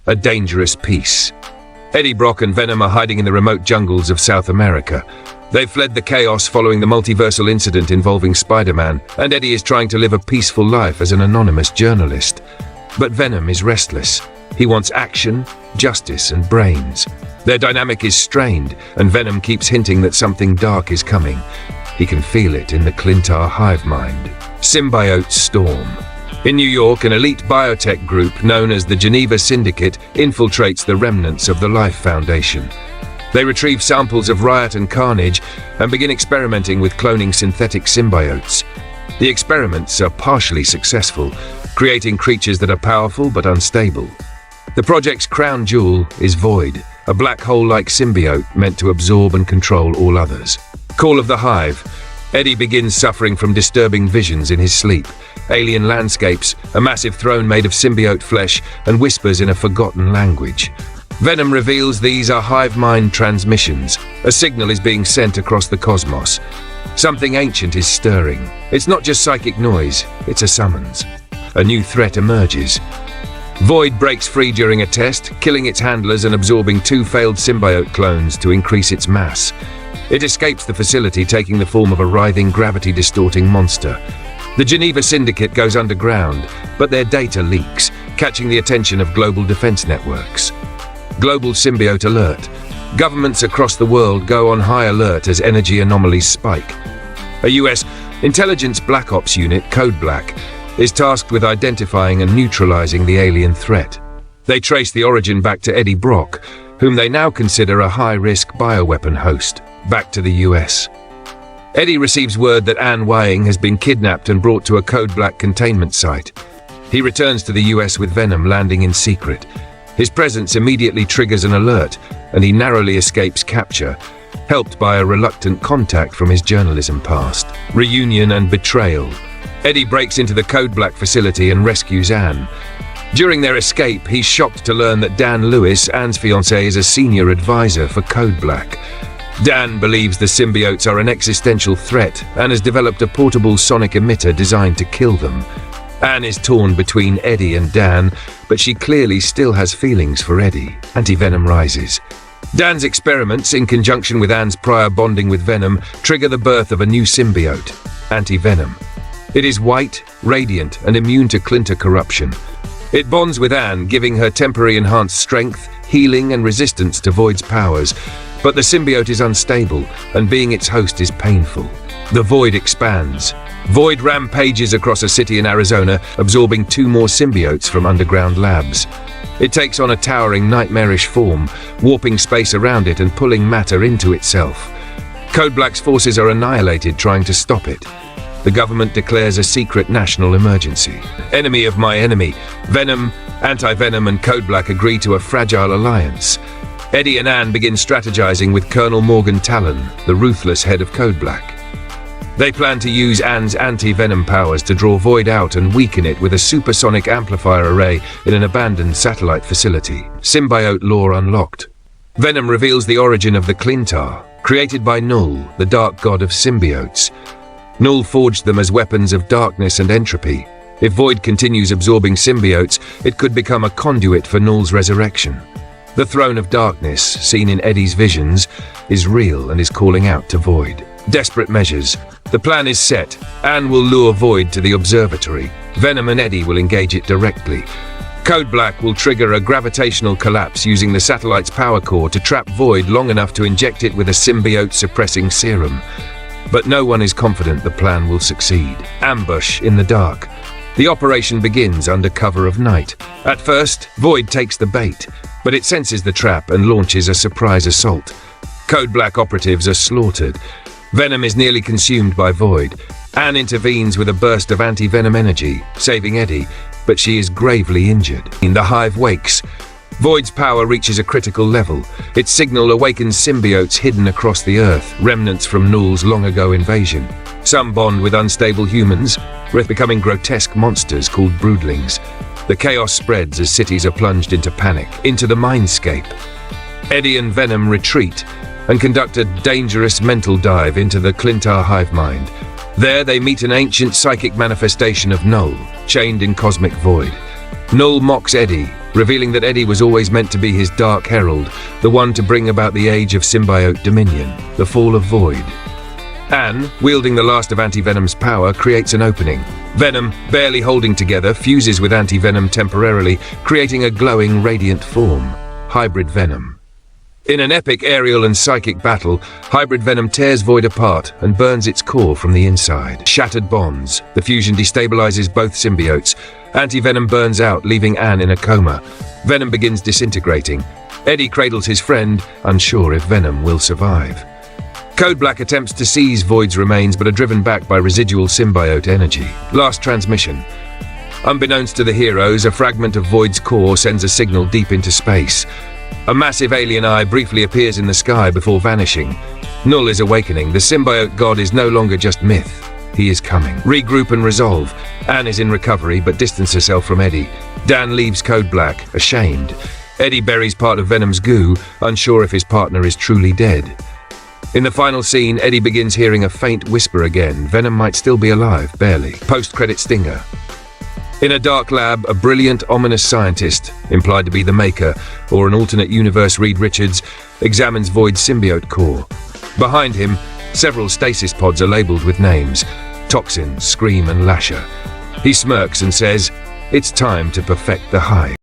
a dangerous peace. Eddie Brock and Venom are hiding in the remote jungles of South America. They've fled the chaos following the multiversal incident involving Spider-Man, and Eddie is trying to live a peaceful life as an anonymous journalist. But Venom is restless. He wants action, justice, and brains. Their dynamic is strained, and Venom keeps hinting that something dark is coming. He can feel it in the Clintar hive mind. Symbiote Storm. In New York, an elite biotech group known as the Geneva Syndicate infiltrates the remnants of the Life Foundation. They retrieve samples of Riot and Carnage and begin experimenting with cloning synthetic symbiotes. The experiments are partially successful, creating creatures that are powerful but unstable. The project's crown jewel is Void, a black hole-like symbiote meant to absorb and control all others. Call of the Hive. Eddie begins suffering from disturbing visions in his sleep. Alien landscapes, a massive throne made of symbiote flesh, and whispers in a forgotten language. Venom reveals these are hive mind transmissions. A signal is being sent across the cosmos. Something ancient is stirring. It's not just psychic noise, it's a summons. A new threat emerges. Void breaks free during a test, killing its handlers and absorbing 2 failed symbiote clones to increase its mass. It escapes the facility, taking the form of a writhing, gravity-distorting monster. The Geneva Syndicate goes underground, but their data leaks, catching the attention of global defense networks. Global Symbiote Alert. Governments across the world go on high alert as energy anomalies spike. A US intelligence Black Ops unit, Code Black, is tasked with identifying and neutralizing the alien threat. They trace the origin back to Eddie Brock, whom they now consider a high-risk bioweapon host, back to the US. Eddie receives word that Anne Wying has been kidnapped and brought to a Code Black containment site. He returns to the US with Venom landing in secret. His presence immediately triggers an alert, and he narrowly escapes capture, helped by a reluctant contact from his journalism past. Reunion and betrayal. Eddie breaks into the Code Black facility and rescues Anne. During their escape, he's shocked to learn that Dan Lewis, Anne's fiancé, is a senior advisor for Code Black. Dan believes the symbiotes are an existential threat and has developed a portable sonic emitter designed to kill them. Anne is torn between Eddie and Dan, but she clearly still has feelings for Eddie. Anti-Venom rises. Dan's experiments, in conjunction with Anne's prior bonding with Venom, trigger the birth of a new symbiote, Anti-Venom. It is white, radiant, and immune to Clintar corruption. It bonds with Anne, giving her temporary enhanced strength, healing, and resistance to Void's powers. But the symbiote is unstable, and being its host is painful. The Void expands. Void rampages across a city in Arizona, absorbing 2 more symbiotes from underground labs. It takes on a towering, nightmarish form, warping space around it and pulling matter into itself. Code Black's forces are annihilated trying to stop it. The government declares a secret national emergency. Enemy of my enemy, Venom, Anti-Venom, and Code Black agree to a fragile alliance. Eddie and Anne begin strategizing with Colonel Morgan Talon, the ruthless head of Code Black. They plan to use Anne's anti-venom powers to draw Void out and weaken it with a supersonic amplifier array in an abandoned satellite facility. Symbiote lore unlocked. Venom reveals the origin of the Clintar, created by Knull, the dark god of symbiotes. Knull forged them as weapons of darkness and entropy. If Void continues absorbing symbiotes, it could become a conduit for Knull's resurrection. The Throne of Darkness, seen in Eddie's visions, is real and is calling out to Void. Desperate measures. The plan is set. Anne will lure Void to the observatory. Venom and Eddie will engage it directly. Code Black will trigger a gravitational collapse using the satellite's power core to trap Void long enough to inject it with a symbiote-suppressing serum. But no one is confident the plan will succeed. Ambush in the dark. The operation begins under cover of night. At first, Void takes the bait, but it senses the trap and launches a surprise assault. Code Black operatives are slaughtered. Venom is nearly consumed by Void. Anne intervenes with a burst of anti-venom energy, saving Eddie, but she is gravely injured. The hive wakes. Void's power reaches a critical level. Its signal awakens symbiotes hidden across the Earth, remnants from Knull's long-ago invasion. Some bond with unstable humans, becoming grotesque monsters called broodlings. The chaos spreads as cities are plunged into panic, into the mindscape. Eddie and Venom retreat and conduct a dangerous mental dive into the Clintar hive mind. There they meet an ancient psychic manifestation of Knull, chained in cosmic void. Knull mocks Eddie, revealing that Eddie was always meant to be his Dark Herald, the one to bring about the age of symbiote dominion, the fall of Void. Anne, wielding the last of Anti-Venom's power, creates an opening. Venom, barely holding together, fuses with Anti-Venom temporarily, creating a glowing, radiant form, Hybrid Venom. In an epic aerial and psychic battle, Hybrid Venom tears Void apart and burns its core from the inside. Shattered bonds. The fusion destabilizes both symbiotes. Anti-Venom burns out, leaving Anne in a coma. Venom begins disintegrating. Eddie cradles his friend, unsure if Venom will survive. Code Black attempts to seize Void's remains but are driven back by residual symbiote energy. Last transmission. Unbeknownst to the heroes, a fragment of Void's core sends a signal deep into space. A massive alien eye briefly appears in the sky before vanishing. Knull is awakening. The symbiote god is no longer just myth. He is coming. Regroup and resolve. Anne is in recovery but distances herself from Eddie. Dan leaves Code Black, ashamed. Eddie buries part of Venom's goo, unsure if his partner is truly dead. In the final scene, Eddie begins hearing a faint whisper again. Venom might still be alive, barely. Post-credit stinger. In a dark lab, a brilliant, ominous scientist, implied to be the Maker, or an alternate universe Reed Richards, examines Void's symbiote core. Behind him, several stasis pods are labeled with names: Toxin, Scream, and Lasher. He smirks and says, "It's time to perfect the hive."